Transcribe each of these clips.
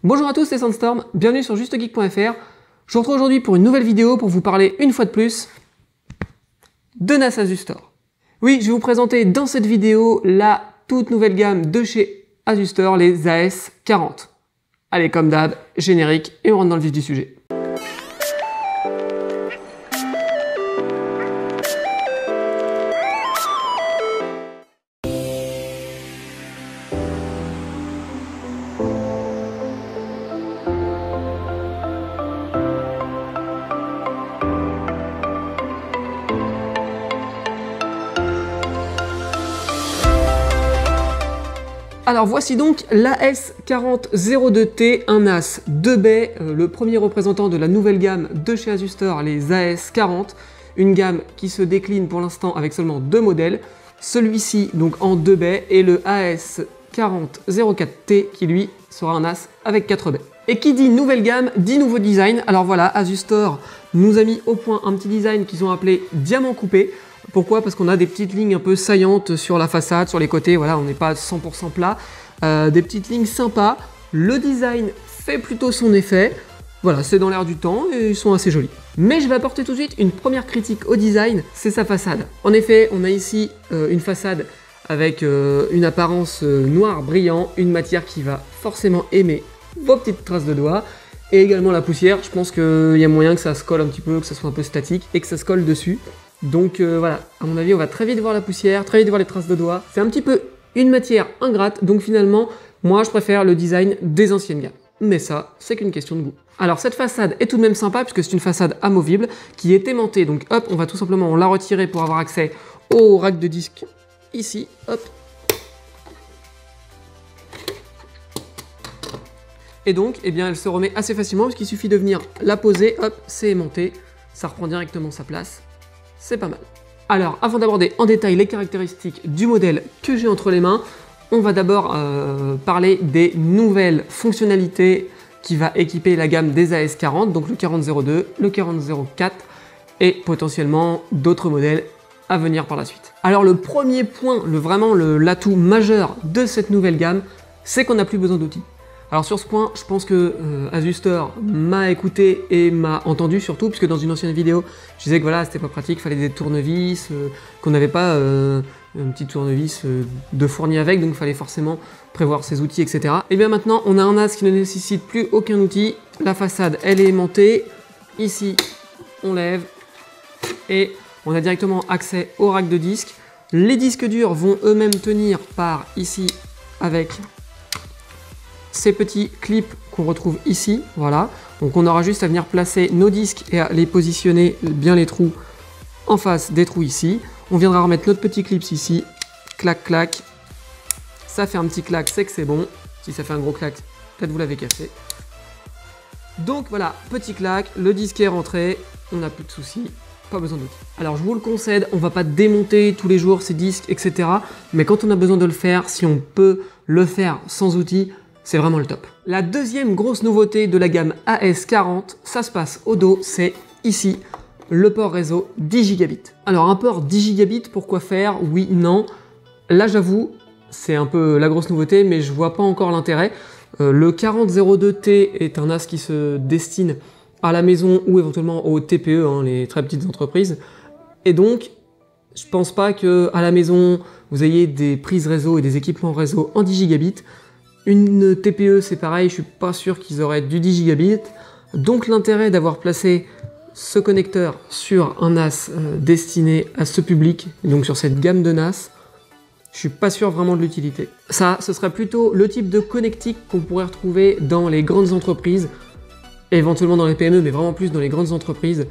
Bonjour à tous, c'est Sandstorm, bienvenue sur JusteGeek.fr. Je vous retrouve aujourd'hui pour une nouvelle vidéo pour vous parler une fois de plus de NAS Asustor. Oui, je vais vous présenter dans cette vidéo la toute nouvelle gamme de chez Asustor, les AS40. Allez, comme d'hab, générique et on rentre dans le vif du sujet. Alors voici donc l'AS4002T, un NAS de baie, le premier représentant de la nouvelle gamme de chez Asustor, les AS40, une gamme qui se décline pour l'instant avec seulement deux modèles, celui-ci donc en 2 baies et le AS4004T qui lui sera un NAS avec 4 baies. Et qui dit nouvelle gamme, dit nouveau design. Alors voilà, Asustor nous a mis au point un petit design qu'ils ont appelé diamant coupé. Pourquoi? Parce qu'on a des petites lignes un peu saillantes sur la façade, sur les côtés, voilà, on n'est pas 100% plat. Des petites lignes sympas, le design fait plutôt son effet. Voilà, c'est dans l'air du temps et ils sont assez jolis. Mais je vais apporter tout de suite une première critique au design, c'est sa façade. En effet, on a ici une façade avec une apparence noir brillant, une matière qui va forcément aimer vos petites traces de doigts. Et également la poussière, je pense qu'il y a moyen que ça se colle un petit peu, que ça soit un peu statique et que ça se colle dessus. Donc voilà, à mon avis, on va très vite voir la poussière, très vite voir les traces de doigts. C'est un petit peu une matière ingrate, donc finalement, moi je préfère le design des anciennes gammes. Mais ça, c'est qu'une question de goût. Alors cette façade est tout de même sympa, puisque c'est une façade amovible qui est aimantée. Donc hop, on va tout simplement la retirer pour avoir accès au rack de disques ici, hop. Et donc, eh bien, elle se remet assez facilement, parce qu'il suffit de venir la poser, hop, c'est aimanté, ça reprend directement sa place. C'est pas mal. Alors, avant d'aborder en détail les caractéristiques du modèle que j'ai entre les mains, on va d'abord parler des nouvelles fonctionnalités qui va équiper la gamme des AS40, donc le 4002, le 4004 et potentiellement d'autres modèles à venir par la suite. Alors le premier point, vraiment l'atout majeur de cette nouvelle gamme, c'est qu'on n'a plus besoin d'outils. Alors sur ce point, je pense que Asustor m'a écouté et m'a entendu surtout, puisque dans une ancienne vidéo, je disais que voilà, c'était pas pratique, il fallait des tournevis, qu'on n'avait pas un petit tournevis de fourni avec, donc il fallait forcément prévoir ses outils, etc. Et bien maintenant, on a un NAS qui ne nécessite plus aucun outil, la façade elle est aimantée, ici on lève, et on a directement accès au rack de disques. Les disques durs vont eux-mêmes tenir par ici avec ces petits clips qu'on retrouve ici, voilà. Donc on aura juste à venir placer nos disques et à les positionner bien les trous en face des trous ici. On viendra remettre notre petit clip ici, clac clac. Ça fait un petit clac, c'est que c'est bon. Si ça fait un gros clac, peut-être vous l'avez cassé. Donc voilà, petit clac, le disque est rentré, on n'a plus de soucis. Pas besoin d'outils. Alors je vous le concède, on va pas démonter tous les jours ces disques, etc. Mais quand on a besoin de le faire, si on peut le faire sans outils, c'est vraiment le top. La deuxième grosse nouveauté de la gamme AS40, ça se passe au dos, c'est ici, le port réseau 10 gigabits. Alors un port 10 gigabits, pourquoi faire? Oui, non. Là j'avoue, c'est un peu la grosse nouveauté, mais je vois pas encore l'intérêt. Le 4002T est un NAS qui se destine à la maison ou éventuellement aux TPE, hein, les très petites entreprises. Et donc, je pense pas que à la maison, vous ayez des prises réseau et des équipements réseau en 10 gigabits. Une TPE, c'est pareil, je suis pas sûr qu'ils auraient du 10 gigabits. Donc l'intérêt d'avoir placé ce connecteur sur un NAS destiné à ce public, donc sur cette gamme de NAS, je suis pas sûr vraiment de l'utilité. Ça, ce serait plutôt le type de connectique qu'on pourrait retrouver dans les grandes entreprises, éventuellement dans les PME, mais vraiment plus dans les grandes entreprises.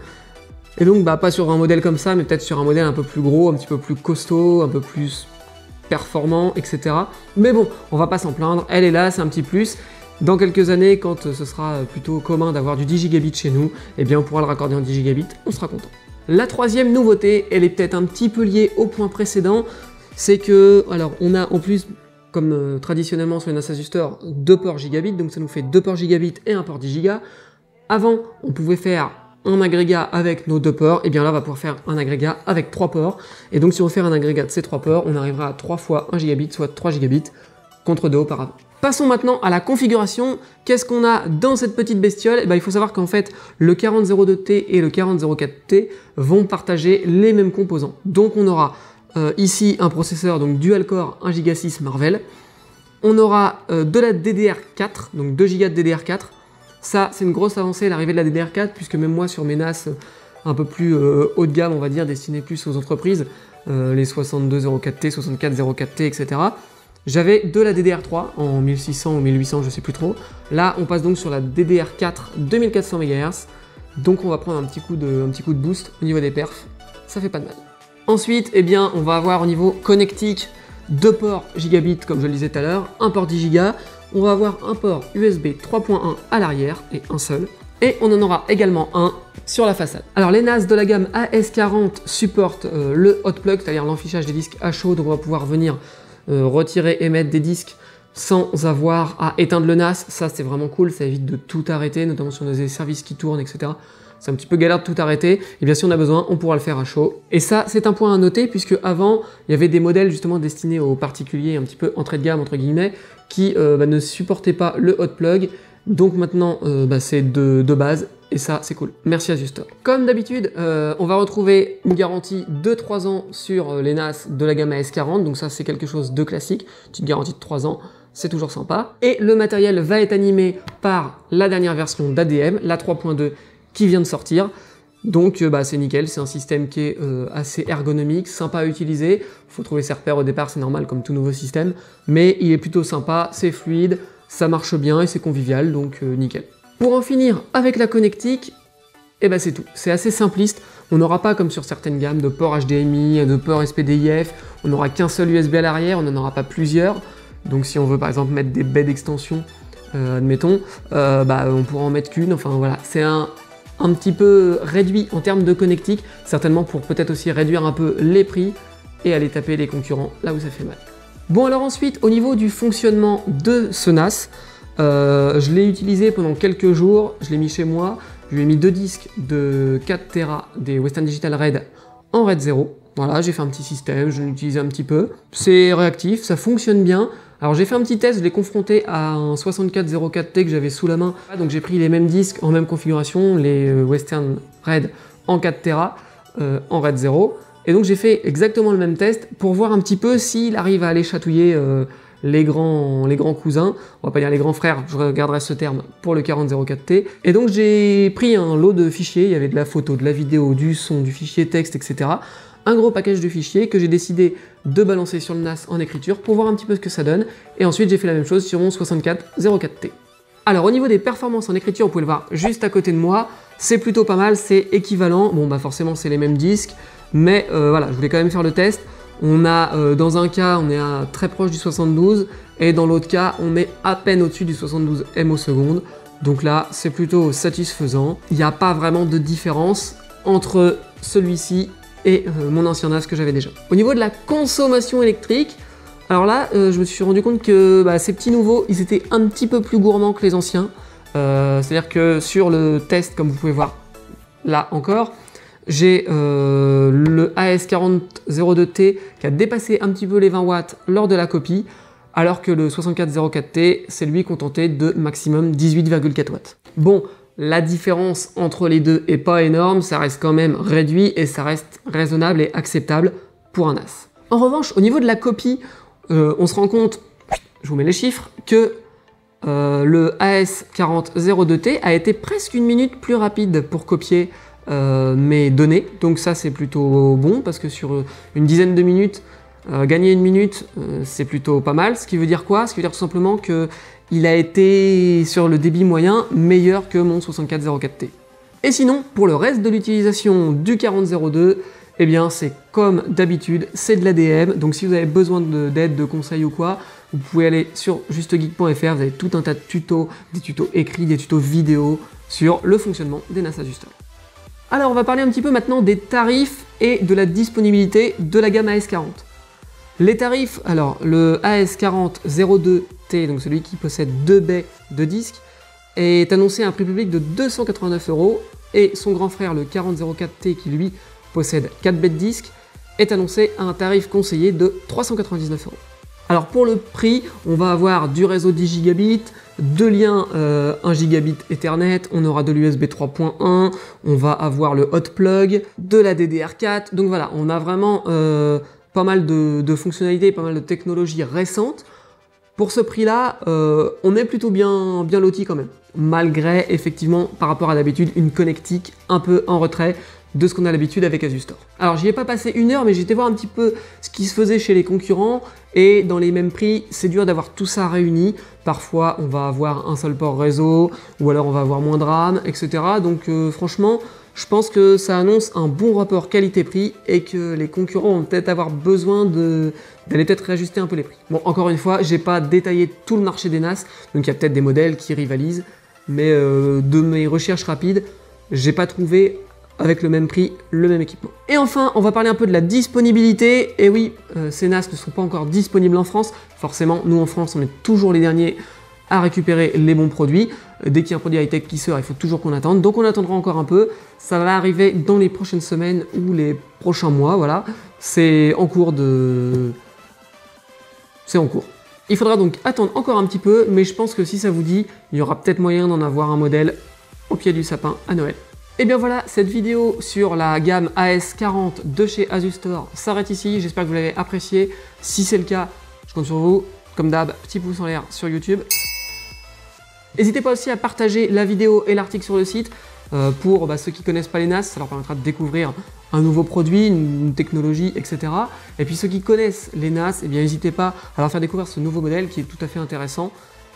Et donc, bah, pas sur un modèle comme ça, mais peut-être sur un modèle un peu plus gros, un petit peu plus costaud, un peu plus performant, etc. Mais bon, on va pas s'en plaindre, elle est là, c'est un petit plus. Dans quelques années, quand ce sera plutôt commun d'avoir du 10 gigabits chez nous, eh bien on pourra le raccorder en 10 gigabits, on sera content. La troisième nouveauté, elle est peut-être un petit peu liée au point précédent, c'est que, alors on a en plus, comme traditionnellement sur les NAS Asustor, 2 ports gigabits, donc ça nous fait 2 ports gigabits et un port 10 gigas. Avant, on pouvait faire un agrégat avec nos 2 ports, et bien là on va pouvoir faire un agrégat avec 3 ports. Et donc si on fait un agrégat de ces 3 ports, on arrivera à 3 fois 1 gigabit, soit 3 gigabits, contre 2 auparavant. Passons maintenant à la configuration. Qu'est-ce qu'on a dans cette petite bestiole? Il faut savoir qu'en fait, le 4002T et le 4004T vont partager les mêmes composants. Donc on aura ici un processeur donc dual-core 1 Go 6 Marvell. On aura de la DDR4, donc 2 Go de DDR4. Ça, c'est une grosse avancée, l'arrivée de la DDR4, puisque même moi, sur mes NAS un peu plus haut de gamme, on va dire, destinés plus aux entreprises, les 6204T, 6404T, etc., j'avais de la DDR3 en 1600 ou 1800, je sais plus trop. Là, on passe donc sur la DDR4 2400 MHz, donc on va prendre un petit coup de boost au niveau des perfs, ça fait pas de mal. Ensuite, eh bien, on va avoir au niveau connectique 2 ports gigabit, comme je le disais tout à l'heure, un port 10 Go, on va avoir un port USB 3.1 à l'arrière, et un seul, et on en aura également un sur la façade. Alors les NAS de la gamme AS40 supportent le hot plug, c'est-à-dire l'enfichage des disques à chaud, donc on va pouvoir venir retirer et mettre des disques sans avoir à éteindre le NAS. Ça c'est vraiment cool, ça évite de tout arrêter, notamment sur des services qui tournent, etc. C'est un petit peu galère de tout arrêter, et bien si on a besoin, on pourra le faire à chaud. Et ça, c'est un point à noter, puisque avant, il y avait des modèles justement destinés aux particuliers, un petit peu entrée de gamme, entre guillemets, qui ne supportaient pas le hot plug. Donc maintenant, c'est de base, et ça, c'est cool. Merci Asustor. Comme d'habitude, on va retrouver une garantie de 3 ans sur les NAS de la gamme AS40, donc ça, c'est quelque chose de classique, une garantie de 3 ans. C'est toujours sympa. Et le matériel va être animé par la dernière version d'ADM, la 3.2, qui vient de sortir. Donc c'est nickel, c'est un système qui est assez ergonomique, sympa à utiliser. Il faut trouver ses repères au départ, c'est normal comme tout nouveau système, mais il est plutôt sympa, c'est fluide, ça marche bien et c'est convivial, donc nickel. Pour en finir avec la connectique, c'est tout. C'est assez simpliste. On n'aura pas, comme sur certaines gammes, de port HDMI, de port SPDIF, on n'aura qu'un seul USB à l'arrière, on n'en aura pas plusieurs. Donc si on veut par exemple mettre des baies d'extension, admettons, on pourra en mettre qu'une. Enfin voilà, c'est un petit peu réduit en termes de connectique, certainement pour peut-être aussi réduire un peu les prix et aller taper les concurrents là où ça fait mal. Bon alors ensuite, au niveau du fonctionnement de ce NAS, je l'ai utilisé pendant quelques jours, je l'ai mis chez moi, je lui ai mis 2 disques de 4 Tera des Western Digital Red en RAID 0. Voilà, j'ai fait un petit système, je l'ai utilisé un petit peu. C'est réactif, ça fonctionne bien. Alors j'ai fait un petit test, je l'ai confronté à un 6404T que j'avais sous la main. Donc j'ai pris les mêmes disques en même configuration, les Western Red en 4 Tera en RAID 0. Et donc j'ai fait exactement le même test pour voir un petit peu s'il arrive à aller chatouiller les grands cousins. On va pas dire les grands frères, je regarderai ce terme pour le 4004T. Et donc j'ai pris un lot de fichiers, il y avait de la photo, de la vidéo, du son, du fichier texte, etc. Un gros package de fichiers que j'ai décidé de balancer sur le NAS en écriture pour voir un petit peu ce que ça donne. Et ensuite, j'ai fait la même chose sur mon 6404T. Alors, au niveau des performances en écriture, vous pouvez le voir juste à côté de moi. C'est plutôt pas mal, c'est équivalent. Bon, forcément, c'est les mêmes disques. Mais voilà, je voulais quand même faire le test. On a, dans un cas, on est très proche du 72. Et dans l'autre cas, on est à peine au-dessus du 72 M au seconde. Donc là, c'est plutôt satisfaisant. Il n'y a pas vraiment de différence entre celui-ci et mon ancien NAS que j'avais déjà. Au niveau de la consommation électrique, alors là, je me suis rendu compte que ces petits nouveaux, ils étaient un petit peu plus gourmands que les anciens. C'est-à-dire que sur le test, comme vous pouvez voir là encore, j'ai le AS4002T qui a dépassé un petit peu les 20 watts lors de la copie, alors que le 6404T, c'est lui contenté de maximum 18,4 watts. Bon, la différence entre les deux est pas énorme, ça reste quand même réduit et ça reste raisonnable et acceptable pour un NAS. En revanche, au niveau de la copie, on se rend compte, je vous mets les chiffres, que le AS4002T a été presque 1 minute plus rapide pour copier mes données. Donc ça c'est plutôt bon parce que sur une dizaine de minutes, gagner 1 minute, c'est plutôt pas mal. Ce qui veut dire quoi? Ce qui veut dire tout simplement que il a été, sur le débit moyen, meilleur que mon 6404T. Et sinon, pour le reste de l'utilisation du 4002, eh bien c'est comme d'habitude, c'est de l'ADM. Donc si vous avez besoin d'aide, de conseils ou quoi, vous pouvez aller sur justegeek.fr, vous avez tout un tas de tutos, des tutos écrits, des tutos vidéo sur le fonctionnement des NAS Asustor. Alors on va parler un petit peu maintenant des tarifs et de la disponibilité de la gamme AS40. Les tarifs, alors le AS4002T, donc celui qui possède 2 baies de disques, est annoncé à un prix public de 289 € et son grand frère le 4004T qui lui possède 4 baies de disques est annoncé à un tarif conseillé de 399 €. Alors pour le prix, on va avoir du réseau 10 gigabits, 2 liens 1 gigabit Ethernet, on aura de l'USB 3.1, on va avoir le hot plug, de la DDR4, donc voilà, on a vraiment pas mal de fonctionnalités, pas mal de technologies récentes. Pour ce prix-là, on est plutôt bien loti quand même, malgré effectivement par rapport à d'habitude une connectique un peu en retrait de ce qu'on a l'habitude avec Asus Store. Alors j'y ai pas passé 1 heure, mais j'ai été voir un petit peu ce qui se faisait chez les concurrents, et dans les mêmes prix, c'est dur d'avoir tout ça réuni. Parfois on va avoir un seul port réseau, ou alors on va avoir moins de RAM, etc. Donc franchement, je pense que ça annonce un bon rapport qualité-prix, et que les concurrents vont peut-être avoir besoin d'aller peut-être réajuster un peu les prix. Bon, encore une fois, j'ai pas détaillé tout le marché des NAS, donc il y a peut-être des modèles qui rivalisent, mais de mes recherches rapides, j'ai pas trouvé avec le même prix, le même équipement. Et enfin, on va parler un peu de la disponibilité. Et oui, ces NAS ne sont pas encore disponibles en France. Forcément, nous en France, on est toujours les derniers à récupérer les bons produits. Dès qu'il y a un produit high-tech qui sort, il faut toujours qu'on attende. Donc on attendra encore un peu. Ça va arriver dans les prochaines semaines ou les prochains mois, voilà. C'est en cours de... C'est en cours. Il faudra donc attendre encore un petit peu, mais je pense que si ça vous dit, il y aura peut-être moyen d'en avoir un modèle au pied du sapin à Noël. Et bien voilà, cette vidéo sur la gamme AS40 de chez Asus Store s'arrête ici. J'espère que vous l'avez apprécié. Si c'est le cas, je compte sur vous. Comme d'hab, petit pouce en l'air sur YouTube. N'hésitez pas aussi à partager la vidéo et l'article sur le site pour ceux qui ne connaissent pas les NAS. Ça leur permettra de découvrir un nouveau produit, une technologie, etc. Et puis ceux qui connaissent les NAS, eh bien n'hésitez pas à leur faire découvrir ce nouveau modèle qui est tout à fait intéressant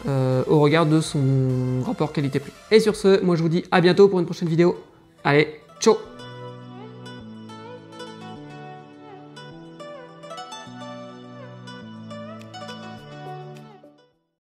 au regard de son rapport qualité-prix. Et sur ce, moi je vous dis à bientôt pour une prochaine vidéo. Allez, ciao!